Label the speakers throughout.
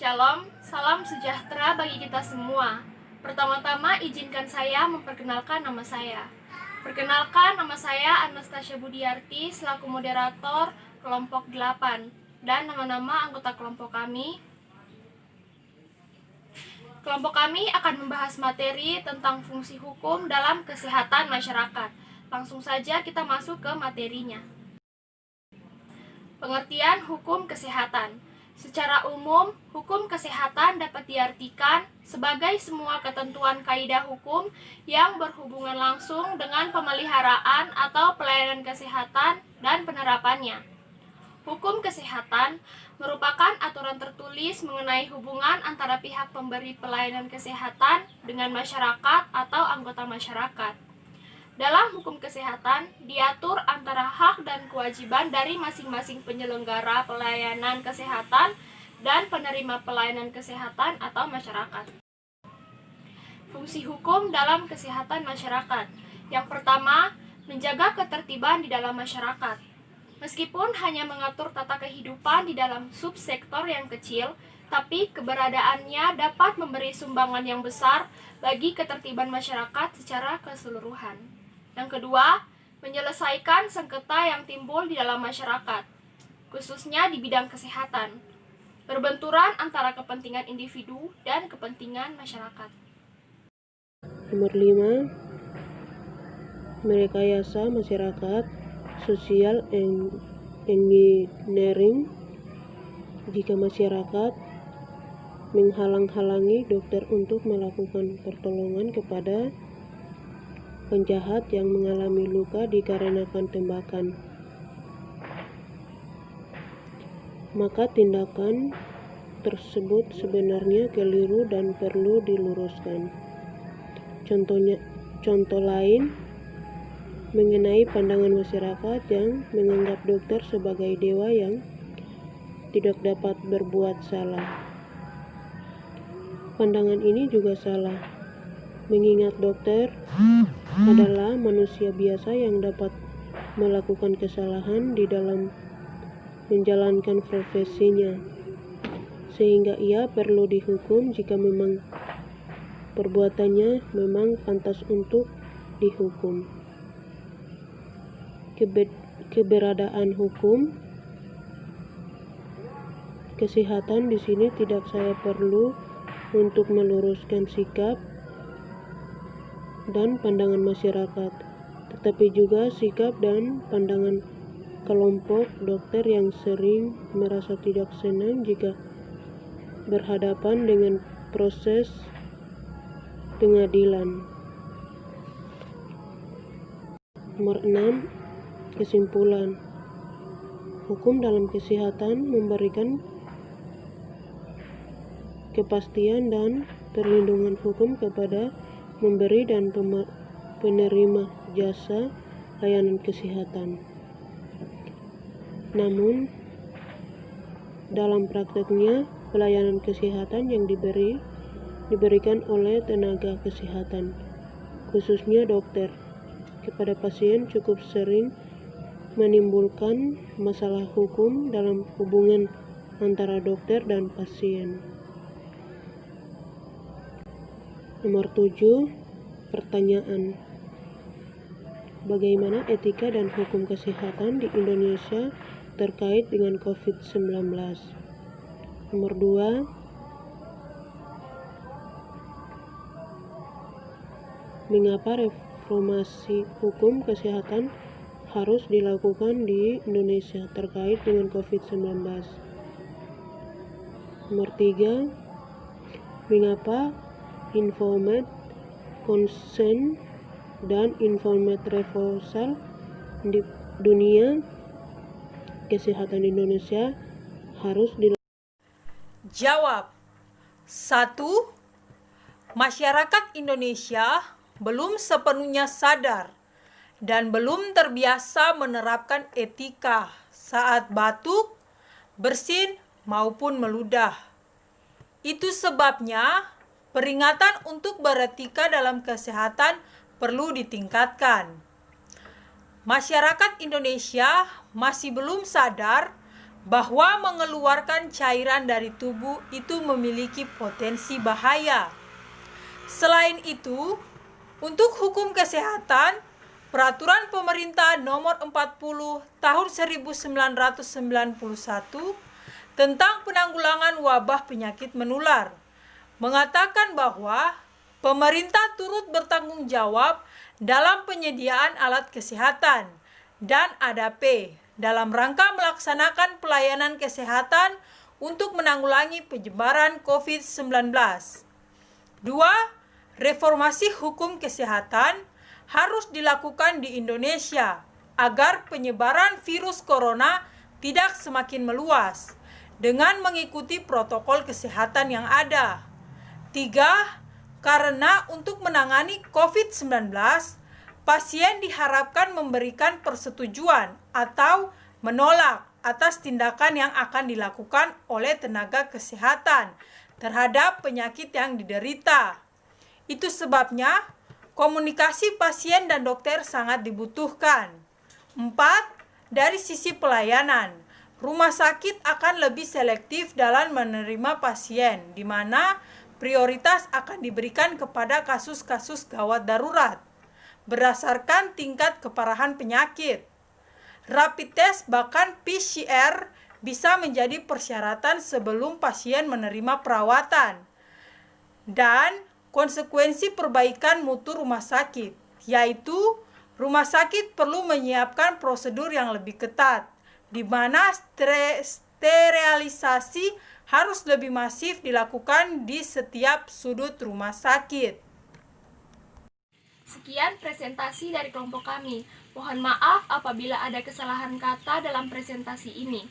Speaker 1: Shalom, salam sejahtera bagi kita semua. Pertama-tama izinkan saya memperkenalkan nama saya. Perkenalkan, nama saya Anastasia Budiarti selaku moderator kelompok 8 dan nama-nama anggota kelompok kami. Kelompok kami akan membahas materi tentang fungsi hukum dalam kesehatan masyarakat. Langsung saja kita masuk ke materinya. Pengertian hukum kesehatan. Secara umum, hukum kesehatan dapat diartikan sebagai semua ketentuan kaidah hukum yang berhubungan langsung dengan pemeliharaan atau pelayanan kesehatan dan penerapannya. Hukum kesehatan merupakan aturan tertulis mengenai hubungan antara pihak pemberi pelayanan kesehatan dengan masyarakat atau anggota masyarakat. Dalam hukum kesehatan, diatur antara hak dan kewajiban dari masing-masing penyelenggara pelayanan kesehatan dan penerima pelayanan kesehatan atau masyarakat. Fungsi hukum dalam kesehatan masyarakat. Yang pertama, menjaga ketertiban di dalam masyarakat. Meskipun hanya mengatur tata kehidupan di dalam subsektor yang kecil, tapi keberadaannya dapat memberi sumbangan yang besar bagi ketertiban masyarakat secara keseluruhan. Yang kedua, menyelesaikan sengketa yang timbul di dalam masyarakat, khususnya di bidang kesehatan. Perbenturan antara kepentingan individu dan kepentingan masyarakat.
Speaker 2: Nomor 5, merekayasa masyarakat, social engineering. Jika masyarakat menghalang-halangi dokter untuk melakukan pertolongan kepada penjahat yang mengalami luka dikarenakan tembakan, maka tindakan tersebut sebenarnya keliru dan perlu diluruskan. Contoh lain mengenai pandangan masyarakat yang menganggap dokter sebagai dewa yang tidak dapat berbuat salah. Pandangan ini juga salah, mengingat dokter adalah manusia biasa yang dapat melakukan kesalahan di dalam menjalankan profesinya, sehingga ia perlu dihukum jika memang perbuatannya memang pantas untuk dihukum. Keberadaan hukum kesehatan di sini tidak saya perlu untuk meluruskan sikap dan pandangan masyarakat, tetapi juga sikap dan pandangan kelompok dokter yang sering merasa tidak senang jika berhadapan dengan proses pengadilan. Nomor 6, kesimpulan. Hukum dalam kesehatan memberikan kepastian dan perlindungan hukum kepada memberi dan penerima jasa layanan kesehatan. Namun, dalam prakteknya, pelayanan kesehatan yang diberikan oleh tenaga kesehatan, khususnya dokter, kepada pasien cukup sering menimbulkan masalah hukum dalam hubungan antara dokter dan pasien. Nomor 7, pertanyaan. Bagaimana etika dan hukum kesehatan di Indonesia terkait dengan COVID-19? Nomor 2, mengapa reformasi hukum kesehatan harus dilakukan di Indonesia terkait dengan COVID-19? Nomor 3, mengapa informed consent dan informed refusal di dunia kesehatan Indonesia harus dilakukan?
Speaker 3: Jawab. 1. Masyarakat Indonesia belum sepenuhnya sadar dan belum terbiasa menerapkan etika saat batuk, bersin, maupun meludah. Itu sebabnya peringatan untuk beretika dalam kesehatan perlu ditingkatkan. Masyarakat Indonesia masih belum sadar bahwa mengeluarkan cairan dari tubuh itu memiliki potensi bahaya. Selain itu, untuk hukum kesehatan, Peraturan Pemerintah Nomor 40 Tahun 1991 tentang penanggulangan wabah penyakit menular mengatakan bahwa pemerintah turut bertanggung jawab dalam penyediaan alat kesehatan dan ADAP dalam rangka melaksanakan pelayanan kesehatan untuk menanggulangi penyebaran COVID-19. 2. Reformasi hukum kesehatan harus dilakukan di Indonesia agar penyebaran virus corona tidak semakin meluas dengan mengikuti protokol kesehatan yang ada. 3. Karena untuk menangani COVID-19, pasien diharapkan memberikan persetujuan atau menolak atas tindakan yang akan dilakukan oleh tenaga kesehatan terhadap penyakit yang diderita. Itu sebabnya komunikasi pasien dan dokter sangat dibutuhkan. 4. Dari sisi pelayanan, rumah sakit akan lebih selektif dalam menerima pasien, di mana prioritas akan diberikan kepada kasus-kasus gawat darurat berdasarkan tingkat keparahan penyakit. Rapid test bahkan PCR bisa menjadi persyaratan sebelum pasien menerima perawatan. Dan konsekuensi perbaikan mutu rumah sakit, yaitu rumah sakit perlu menyiapkan prosedur yang lebih ketat, di mana sterilisasi harus lebih masif dilakukan di setiap sudut rumah sakit.
Speaker 1: Sekian presentasi dari kelompok kami. Mohon maaf apabila ada kesalahan kata dalam presentasi ini.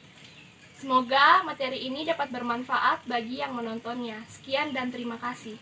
Speaker 1: Semoga materi ini dapat bermanfaat bagi yang menontonnya. Sekian dan terima kasih.